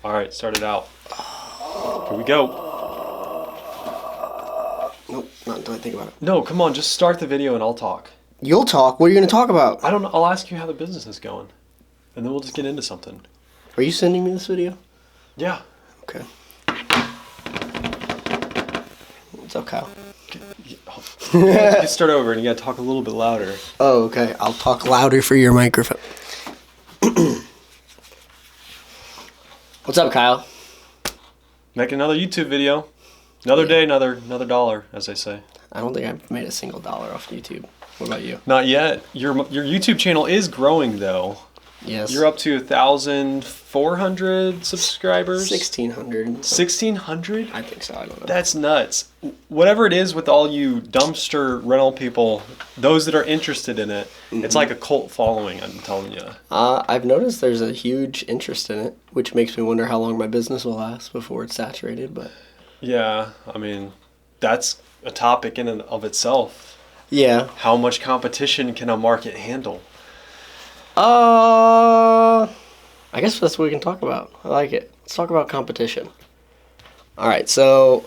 All right, start it out. Here we go. Nope, not until I think about it. No, come on, just start the video and I'll talk. You'll talk. What are you going to talk about? I don't know. I'll ask you how the business is going, and then we'll just get into something. Are you sending me this video? Yeah. Okay. What's up, Kyle? You start over, and you got to talk a little bit louder. Oh, okay. I'll talk louder for your microphone. What's up, Kyle? Make another YouTube video. Another day, another dollar, as they say. I don't think I've made a single dollar off YouTube. What about you? Not yet. Your YouTube channel is growing, though. Yes. You're up to 1,400 subscribers. 1,600. 1,600? I think so. I don't know. That's nuts. Whatever it is with all you dumpster rental people, those that are interested in it, it's like a cult following, I'm telling you. I've noticed there's a huge interest in it, which makes me wonder how long my business will last before it's saturated. But yeah, I mean, that's a topic in and of itself. Yeah. How much competition can a market handle? I guess that's what we can talk about. I like it. Let's talk about competition. All right, so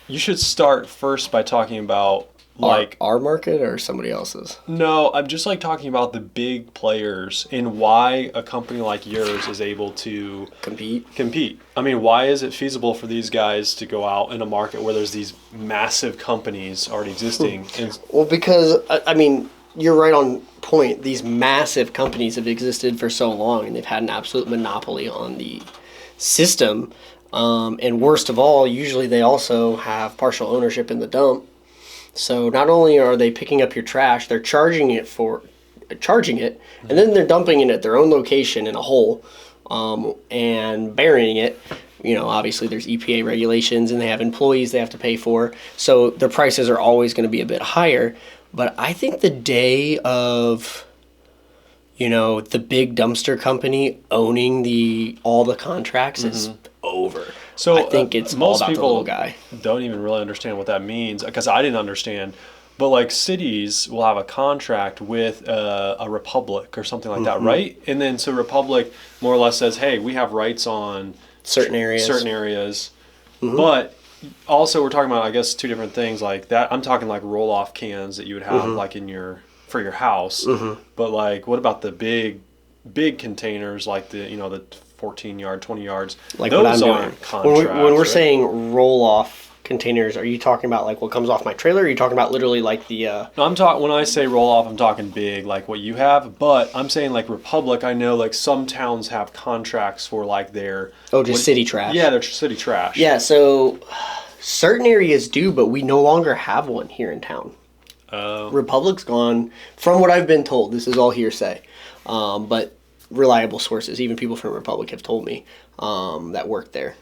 You should start first by talking about like our market or somebody else's. No, I'm just like talking about the big players and why a company like yours is able to compete. I mean, why is it feasible for these guys to go out in a market where there's these massive companies already existing? Well, because I mean, you're right on point. These massive companies have existed for so long, and they've had an absolute monopoly on the system. And worst of all, usually they also have partial ownership in the dump. So not only are they picking up your trash, they're charging it, and then they're dumping it at their own location in a hole, and burying it. You know, obviously there's EPA regulations, and they have employees they have to pay for, so their prices are always going to be a bit higher. But I think the day of, you know, the big dumpster company owning all the contracts is over. So I think it's all about the little guy. Don't even really understand what that means, because I didn't understand. But like cities will have a contract with a republic or something like that, right? And then so republic more or less says, hey, we have rights on certain areas. But also we're talking about, I guess, two different things like that. I'm talking like roll-off cans that you would have like for your house. But like, what about the big containers, like the 14 yard, 20 yards? Like those what I'm aren't doing. contracts, When we're right? saying roll-off containers, are you talking about like what comes off my trailer, or are you talking about literally like the No, I'm talking, when I say roll off, I'm talking big, like what you have. But I'm saying like Republic, I know like some towns have contracts for like their city trash? Yeah, their city trash. Yeah, so certain areas do, but we no longer have one here in town. Republic's gone, from what I've been told. This is all hearsay, but reliable sources, even people from Republic, have told me that work there,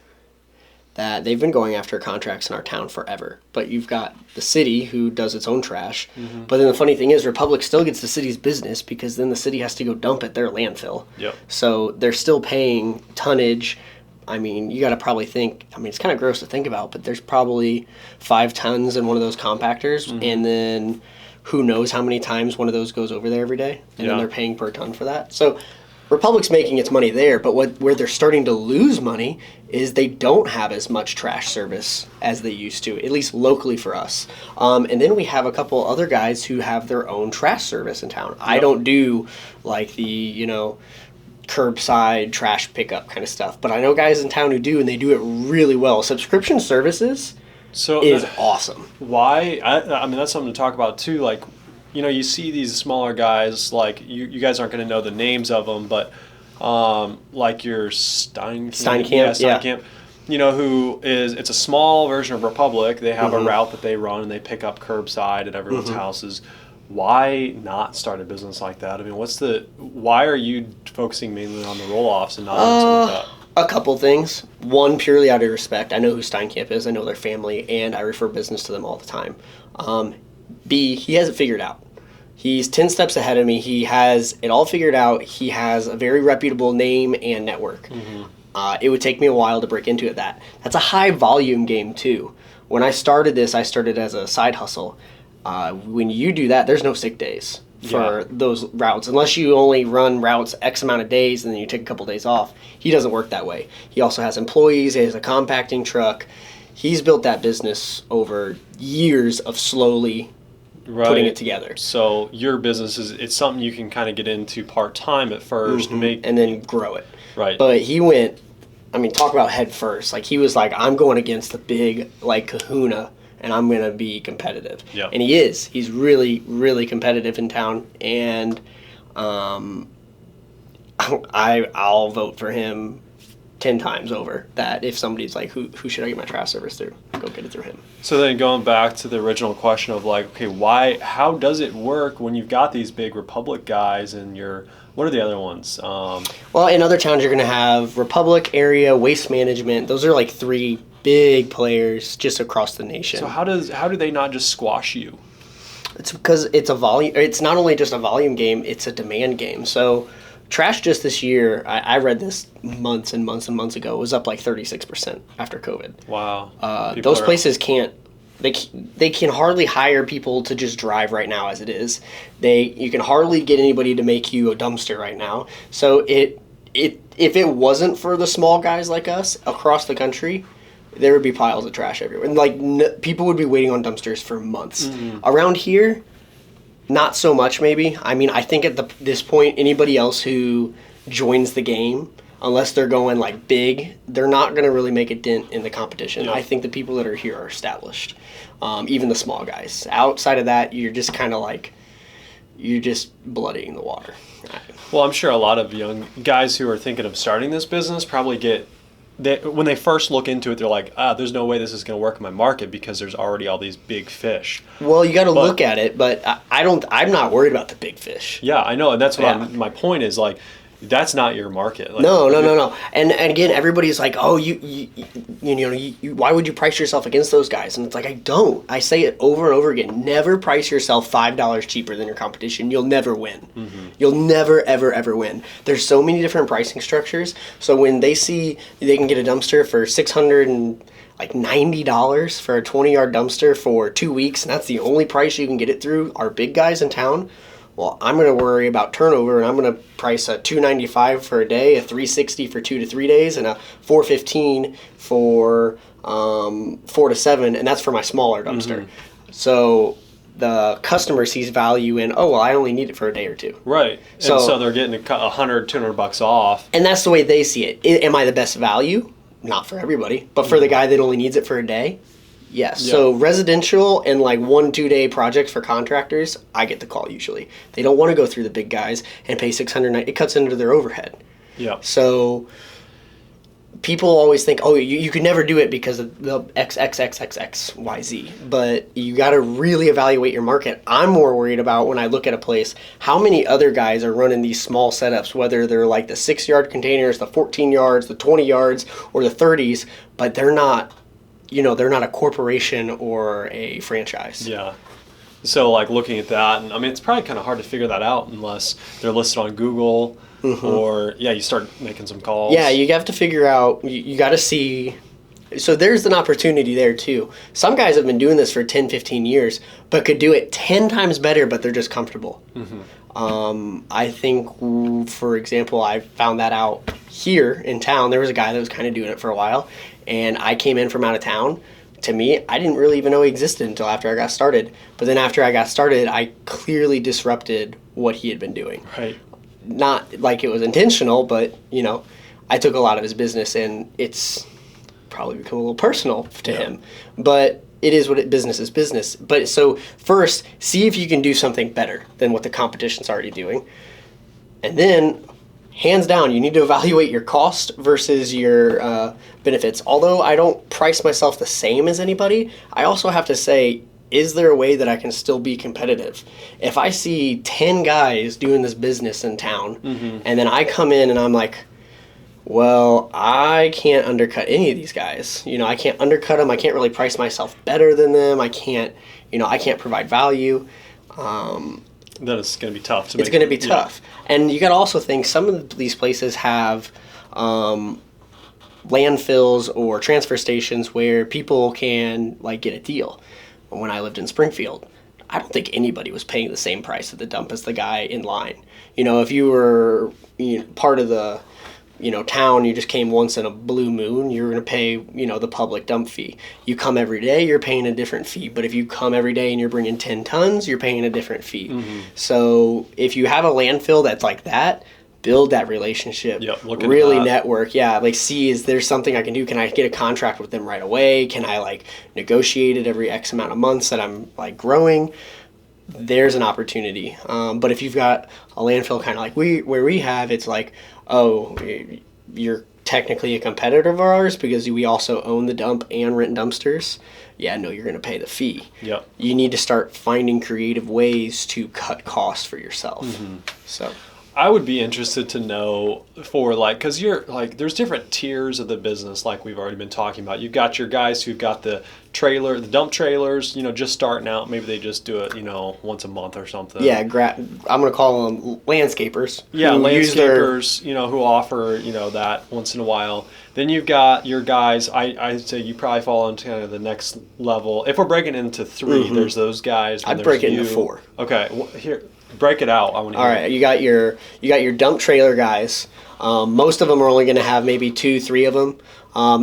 that they've been going after contracts in our town forever. But you've got the city who does its own trash. But then the funny thing is, Republic still gets the city's business, because then the city has to go dump at their landfill. Yep. So they're still paying tonnage. I mean, you got to probably think, I mean, it's kind of gross to think about, but there's probably 5 tons in one of those compactors. And then who knows how many times one of those goes over there every day. And then they're paying per ton for that. So Republic's making its money there, but where they're starting to lose money is they don't have as much trash service as they used to, at least locally for us. And then we have a couple other guys who have their own trash service in town. I don't do like the, curbside trash pickup kind of stuff, but I know guys in town who do, and they do it really well. Subscription services is awesome. Why? I mean, that's something to talk about too. Like, you see these smaller guys, like you guys aren't going to know the names of them, but like your Steinkamp, who is, it's a small version of Republic. They have a route that they run, and they pick up curbside at everyone's houses. Why not start a business like that? I mean, why are you focusing mainly on the roll-offs and not on something like that? A couple things. One, purely out of respect. I know who Steinkamp is. I know their family, and I refer business to them all the time. B, he has it figured out. He's 10 steps ahead of me. He has it all figured out. He has a very reputable name and network. It would take me a while to break into it. That's a high volume game too. When I started this, I started as a side hustle. When you do that, there's no sick days for those routes. Unless you only run routes X amount of days and then you take a couple days off. He doesn't work that way. He also has employees. He has a compacting truck. He's built that business over years of slowly putting it together. So your business it's something you can kind of get into part-time at first and then grow it. Right. But he went, talk about head first. Like, he was like, I'm going against the big, like, kahuna, and I'm going to be competitive. Yeah. And he is. He's really, really competitive in town. And I'll vote for him 10 times over that. If somebody's like, who should I get my trash service through? Go get it through him. So then going back to the original question of like, okay, how does it work when you've got these big Republic guys and what are the other ones? Well, in other towns, you're going to have Republic, Area, Waste Management. Those are like 3 big players just across the nation. So how do they not just squash you? It's because it's a volume. It's not only just a volume game; it's a demand game. So, trash just this year, I read this months and months and months ago, was up like 36% after COVID. Wow. Those places can't. They can hardly hire people to just drive right now as it is. You can hardly get anybody to make you a dumpster right now. So if it wasn't for the small guys like us across the country, there would be piles of trash everywhere. And people would be waiting on dumpsters for months. Around here, not so much maybe. I think at this point, anybody else who joins the game, unless they're going like big, they're not going to really make a dent in the competition. I think the people that are here are established, even the small guys. Outside of that, you're just kind of like, you're just bloodying the water. Well, I'm sure a lot of young guys who are thinking of starting this business probably when they first look into it, they're like, there's no way this is going to work in my market because there's already all these big fish. Well, you got to look at it, but I'm not worried about the big fish. Yeah, I know, and that's what my point is, like, that's not your market. Like, no. And again, everybody's like, oh, you why would you price yourself against those guys? And it's like, I don't. I say it over and over again. Never price yourself $5 cheaper than your competition. You'll never win. You'll never, ever, ever win. There's so many different pricing structures. So when they see they can get a dumpster for $690 for a 20-yard dumpster for 2 weeks, and that's the only price you can get it through our big guys in town, well, I'm going to worry about turnover, and I'm going to price a $295 for a day, a $360 for 2 to 3 days, and a $415 for 4 to 7, and that's for my smaller dumpster. So the customer sees value in, I only need it for a day or two. Right. So they're getting $100, $200 off. And that's the way they see it. Am I the best value? Not for everybody, but for the guy that only needs it for a day, yes. Yeah. So residential and like 1-2 day projects for contractors, I get the call usually. They don't want to go through the big guys and pay $600. It cuts into their overhead. Yeah. So people always think, you could never do it because of the XXXXXYZ. But you got to really evaluate your market. I'm more worried about when I look at a place, how many other guys are running these small setups, whether they're like the 6-yard containers, the 14 yards, the 20 yards, or the 30s, but they're not a corporation or a franchise. Yeah. So like looking at that, and it's probably kind of hard to figure that out unless they're listed on Google or you start making some calls. Yeah, you have to figure out, you got to see. So there's an opportunity there too. Some guys have been doing this for 10, 15 years, but could do it 10 times better, but they're just comfortable. I think, for example, I found that out here in town. There was a guy that was kind of doing it for a while, and I came in from out of town. To me, I didn't really even know he existed until after I got started. But then after I got started, I clearly disrupted what he had been doing. Right. Not like it was intentional, but, I took a lot of his business, and it's probably become a little personal to him. But it is business is business. But so first, see if you can do something better than what the competition's already doing. And then, hands down, you need to evaluate your cost versus your benefits. Although I don't price myself the same as anybody, I also have to say, is there a way that I can still be competitive? If I see 10 guys doing this business in town, and then I come in and I'm like, well, I can't undercut any of these guys. I can't undercut them. I can't really price myself better than them. I can't provide value. Then it's going to be tough. It's going to be tough. And you got to also think some of these places have landfills or transfer stations where people can get a deal. When I lived in Springfield, I don't think anybody was paying the same price at the dump as the guy in line. You know, if you were part of the town, you just came once in a blue moon, you're going to pay, the public dump fee. You come every day, you're paying a different fee. But if you come every day and you're bringing 10 tons, you're paying a different fee. Mm-hmm. So if you have a landfill that's like that, build that relationship. Yep, really network. Yeah, like see, is there something I can do? Can I get a contract with them right away? Can I like negotiate it every X amount of months that I'm like growing? There's an opportunity. But if you've got a landfill kind of like where we have, it's like, oh, you're technically a competitor of ours because we also own the dump and rent dumpsters. Yeah, no, you're going to pay the fee. Yep. You need to start finding creative ways to cut costs for yourself. Mm-hmm. So I would be interested to know for because you're like, there's different tiers of the business like we've already been talking about. You've got your guys who've got the dump trailers, just starting out. Maybe they just do it, once a month or something. Yeah, I'm going to call them landscapers. Yeah, landscapers, who offer, that once in a while. Then you've got your guys, I'd say you probably fall into kind of the next level. If we're breaking into 3, mm-hmm. there's those guys. I'd break it into 4. Okay, well, here. Break it out. I want to hear. All right, you got your dump trailer guys. Most of them are only going to have maybe 2, 3 of them.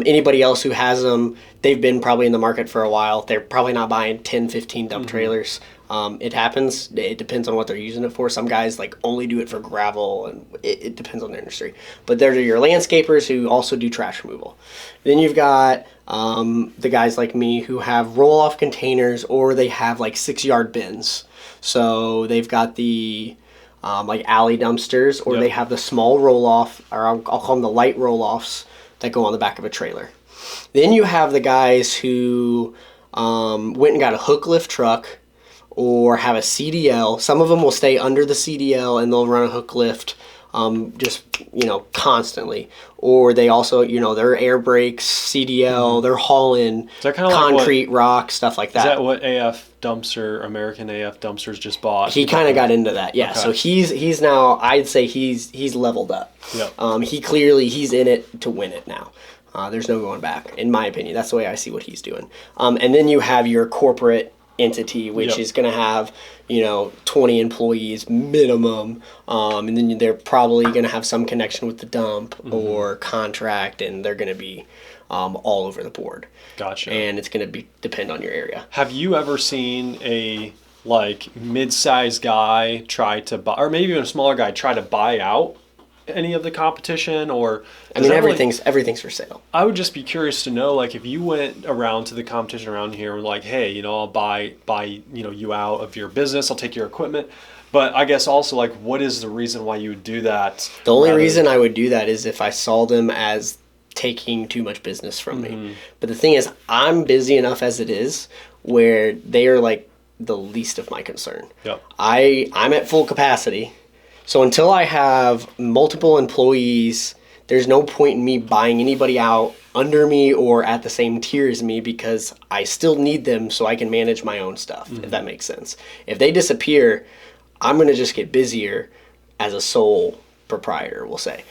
Anybody else who has them, they've been probably in the market for a while. They're probably not buying 10, 15 dump mm-hmm. trailers. It happens. It depends on what they're using it for. Some guys like only do it for gravel, and it depends on the industry. But they're your landscapers who also do trash removal. Then you've got the guys like me who have roll-off containers, or they have like 6-yard bins. So they've got the like alley dumpsters, or they have the small roll-off, or I'll call them the light roll-offs that go on the back of a trailer. Then you have the guys who went and got a hook lift truck or have a CDL. Some of them will stay under the CDL and they'll run a hook lift constantly. Or they also, they're air brakes, CDL, mm-hmm. they're hauling concrete, rock, stuff like that. Is that what American AF Dumpsters just bought? He kind of got into that, yeah. Okay. So he's now, I'd say he's leveled up. Yep. He's in it to win it now. There's no going back, in my opinion. That's the way I see what he's doing. And then you have your corporate entity, which is going to have 20 employees minimum, and then they're probably going to have some connection with the dump mm-hmm. or contract, and they're going to be all over the board. Gotcha. And it's going to depend on your area. Have you ever seen a mid-sized guy try to buy, or maybe even a smaller guy try to buy out any of the competition? Or I mean, everything's for sale. I would just be curious to know, if you went around to the competition around here and like, hey, I'll buy you out of your business, I'll take your equipment. But I guess also, what is the reason why you would do that? The only reason I would do that is if I saw them as taking too much business from mm-hmm. me. But the thing is, I'm busy enough as it is where they are the least of my concern. Yep. I'm at full capacity. So until I have multiple employees, there's no point in me buying anybody out under me or at the same tier as me, because I still need them so I can manage my own stuff, mm-hmm. if that makes sense. If they disappear, I'm going to just get busier as a sole proprietor, we'll say.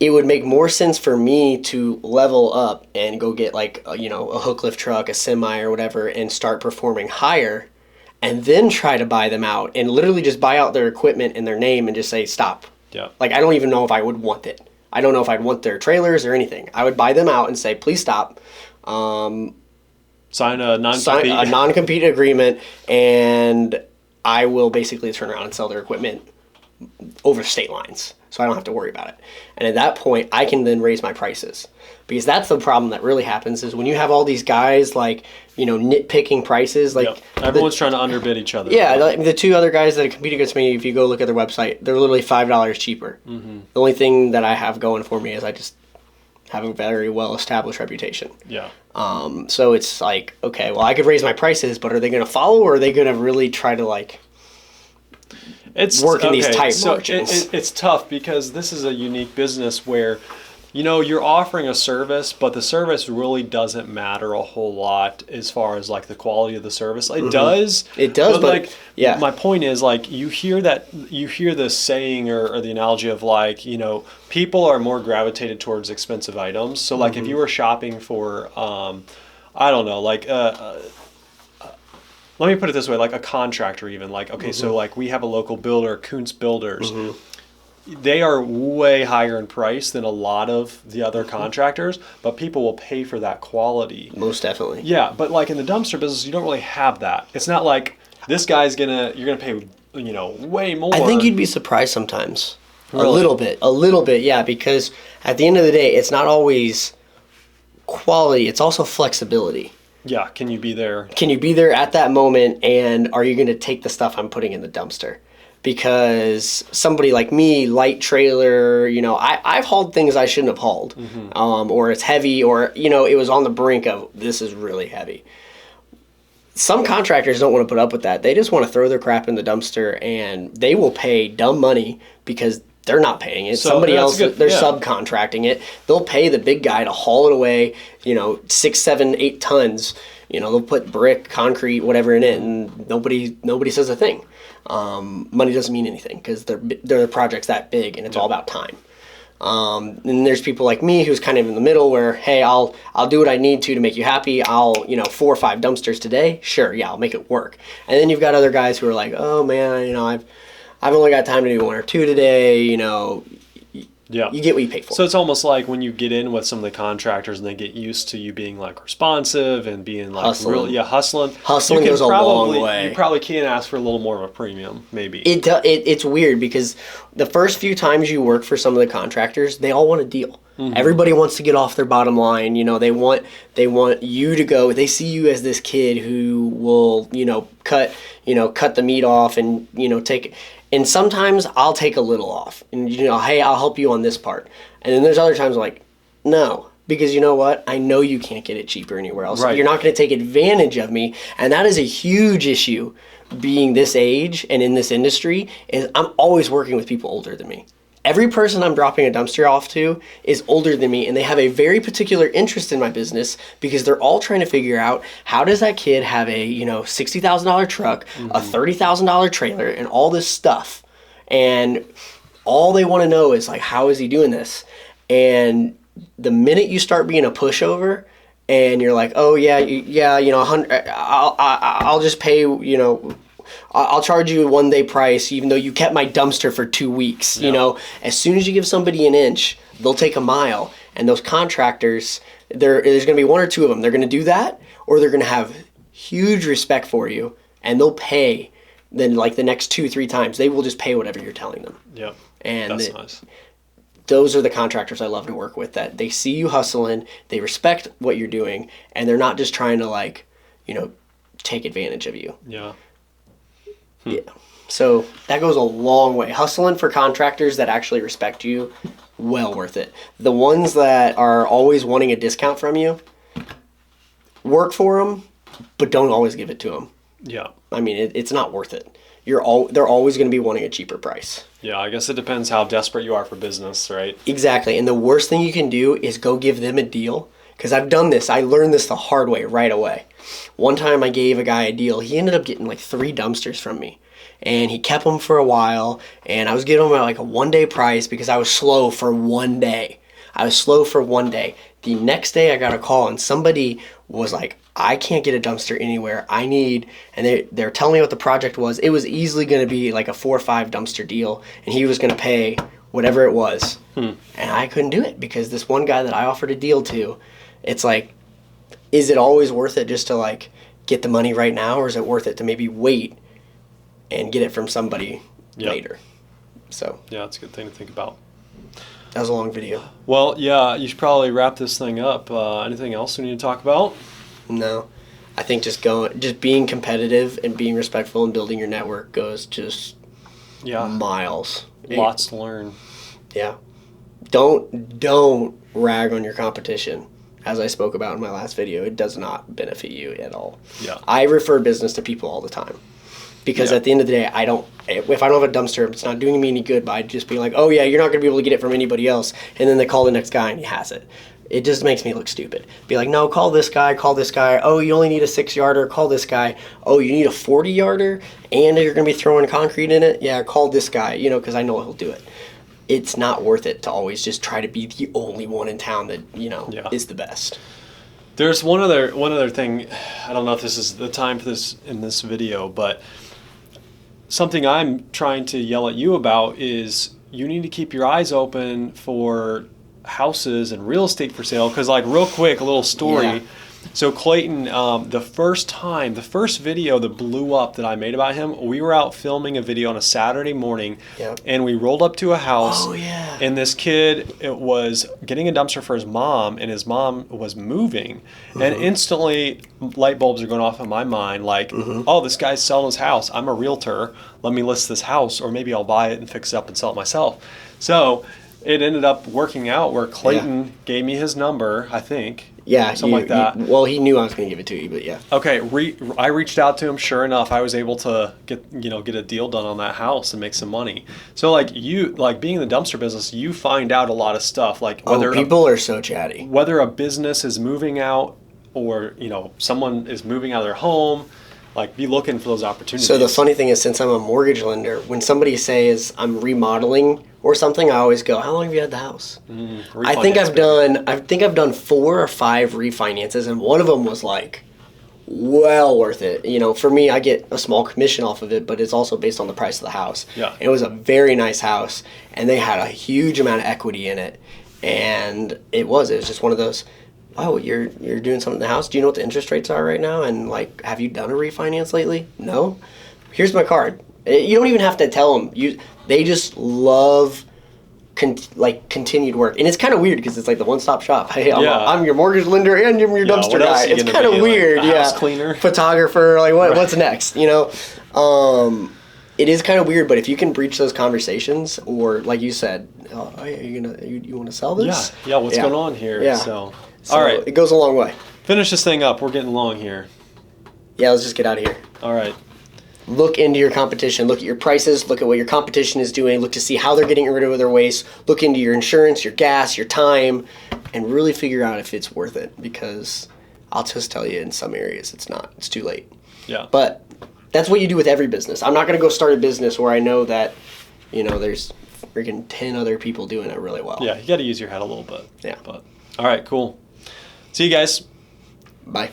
It would make more sense for me to level up and go get a hook lift truck, a semi or whatever, and start performing higher, and then try to buy them out and literally just buy out their equipment and their name and just say, stop. Yeah. I don't even know if I would want it. I don't know if I'd want their trailers or anything. I would buy them out and say, please stop. Sign a non-compete agreement, and I will basically turn around and sell their equipment over state lines, so I don't have to worry about it. And at that point, I can then raise my prices. Because that's the problem that really happens, is when you have all these guys nitpicking prices. Everyone's trying to underbid each other. Yeah, the 2 other guys that compete against me, if you go look at their website, they're literally $5 cheaper. Mm-hmm. The only thing that I have going for me is I just have a very well-established reputation. Yeah. So it's okay, well, I could raise my prices, but are they going to follow, or are they going to really try to work in these tight margins? It's tough, because this is a unique business where you're offering a service, but the service really doesn't matter a whole lot as far as the quality of the service. It mm-hmm. does. It does, but yeah. My point is you hear the saying or the analogy of people are more gravitated towards expensive items. So mm-hmm. if you were shopping for I don't know, let me put it this way, like a contractor even, like, okay, so like we have a local builder, Kuntz Builders. They are way higher in price than a lot of the other contractors, but people will pay for that quality. Most definitely. Yeah, but like in the dumpster business, you don't really have that. It's not like this guy's you're gonna pay, way more. I think you'd be surprised sometimes. Really? A little bit, yeah, because at the end of the day, it's not always quality, it's also flexibility. Yeah, can you be there? Can you be there at that moment, and are you going to take the stuff I'm putting in the dumpster? Because somebody like me, light trailer, I've hauled things I shouldn't have hauled, or it's heavy, or, it was on the brink of, this is really heavy. Some contractors don't want to put up with that. They just want to throw their crap in the dumpster, and they will pay dumb money because they're not paying it. So somebody else, good. They're Yeah. subcontracting it. They'll pay the big guy to haul it away, 6, 7, 8 tons. They'll put brick, concrete, whatever in it, and nobody says a thing. Money doesn't mean anything because they're projects that big, and it's all about time. And there's people like me who's kind of in the middle where, hey, I'll do what I need to make you happy. I'll 4 or 5 dumpsters today. Sure, yeah, I'll make it work. And then you've got other guys who are like, oh man, I've only got time to do 1 or 2 today. Yeah. You get what you pay for. So it's almost like when you get in with some of the contractors and they get used to you being like responsive and being like Hustling. hustling. Hustling goes a long way. You probably can ask for a little more of a premium, maybe. It's weird because the first few times you work for some of the contractors, they all want a deal. Everybody wants to get off their bottom line. They want you to go. They see you as this kid who will cut the meat off and take. And sometimes I'll take a little off, and hey, I'll help you on this part. And then there's other times like, no, because you know what? I know you can't get it cheaper anywhere else. Right. You're not going to take advantage of me, and that is a huge issue. Being this age and in this industry, is I'm always working with people older than me. Every person I'm dropping a dumpster off to is older than me, and they have a very particular interest in my business because they're all trying to figure out how does that kid have a $60,000 truck, a $30,000 trailer, and all this stuff, and all they want to know is like, how is he doing this? And the minute you start being a pushover, and you're like, oh yeah, I'll just pay I'll charge you a 1-day price, even though you kept my dumpster for 2 weeks. Yeah. As soon as you give somebody an inch, they'll take a mile. And those contractors, there's going to be 1 or 2 of them. They're going to do that, or they're going to have huge respect for you, and they'll pay. Then, like the next 2-3 times, they will just pay whatever you're telling them. Yep. And that's nice. Those are the contractors I love to work with. That they see you hustling, they respect what you're doing, and they're not just trying to take advantage of you. Yeah. Yeah. So that goes a long way. Hustling for contractors that actually respect you, well worth it. The ones that are always wanting a discount from you, work for them, but don't always give it to them. Yeah. I mean, it's not worth it. They're always going to be wanting a cheaper price. Yeah, I guess it depends how desperate you are for business, right? Exactly. And the worst thing you can do is go give them a deal. Because I've done this. I learned this the hard way right away. One time I gave a guy a deal. He ended up getting like 3 dumpsters from me. And he kept them for a while. And I was giving him like a 1-day price because I was slow for 1 day. The next day I got a call and somebody was like, I can't get a dumpster anywhere. And they're telling me what the project was. It was easily going to be like a 4 or 5 dumpster deal. And he was going to pay whatever it was. And I couldn't do it because this one guy that I offered a deal to, it's like, is it always worth it just to like get the money right now, or is it worth it to maybe wait and get it from somebody later? So yeah, that's a good thing to think about. That was a long video. Well, yeah, you should probably wrap this thing up. Anything else we need to talk about? No, I think just being competitive and being respectful and building your network goes just miles. Lots to learn. Yeah. Don't rag on your competition. As I spoke about in my last video, it does not benefit you at all. Yeah. I refer business to people all the time. Because at the end of the day, if I don't have a dumpster, it's not doing me any good by just being like, oh yeah, you're not going to be able to get it from anybody else. And then they call the next guy and he has it. It just makes me look stupid. Be like, no, call this guy. Oh, you only need a 6-yarder. Call this guy. Oh, you need a 40-yarder and you're going to be throwing concrete in it? Yeah, call this guy, because I know he'll do it. It's not worth it to always just try to be the only one in town that, is the best. There's one other thing. I don't know if this is the time for this in this video, but something I'm trying to yell at you about is you need to keep your eyes open for houses and real estate for sale. Because, like, real quick, a little story. Yeah. So Clayton, the first video that blew up that I made about him, we were out filming a video on a Saturday morning, Yep. and we rolled up to a house. Oh, yeah. And this kid was getting a dumpster for his mom, and his mom was moving. And instantly, light bulbs are going off in my mind, like, oh, this guy's selling his house. I'm a realtor. Let me list this house, or maybe I'll buy it and fix it up and sell it myself. So it ended up working out where Clayton gave me his number, I think. Yeah, something like that. Well, he knew I was going to give it to you, but yeah. Okay, I reached out to him. Sure enough, I was able to get a deal done on that house and make some money. So, like, being in the dumpster business, you find out a lot of stuff, like whether people are so chatty. Whether a business is moving out or someone is moving out of their home. Like, be looking for those opportunities. So the funny thing is, since I'm a mortgage lender, when somebody says I'm remodeling or something, I always go, "How long have you had the house?" I think I've done 4 or 5 refinances, and one of them was like well worth it. For me, I get a small commission off of it, but it's also based on the price of the house. Yeah. And it was a very nice house, and they had a huge amount of equity in it, and it was just one of those. Oh, you're doing something in the house? Do you know what the interest rates are right now? And, like, have you done a refinance lately? No? Here's my card. You don't even have to tell them. They just love continued work. And it's kind of weird because it's like the one-stop shop. Hey, I'm your mortgage lender and I'm your dumpster guy. It's kind of weird. Like a house cleaner? Photographer. Like, what's next? It is kind of weird, but if you can breach those conversations, or like you said, you want to sell this? Yeah. What's going on here? Yeah. So, all right. It goes a long way. Finish this thing up. We're getting long here. Yeah, let's just get out of here. All right. Look into your competition. Look at your prices. Look at what your competition is doing. Look to see how they're getting rid of their waste. Look into your insurance, your gas, your time, and really figure out if it's worth it. Because I'll just tell you, in some areas, it's not. It's too late. Yeah. But that's what you do with every business. I'm not going to go start a business where I know that, there's freaking 10 other people doing it really well. Yeah, you got to use your head a little bit. Yeah. But all right, cool. See you guys. Bye.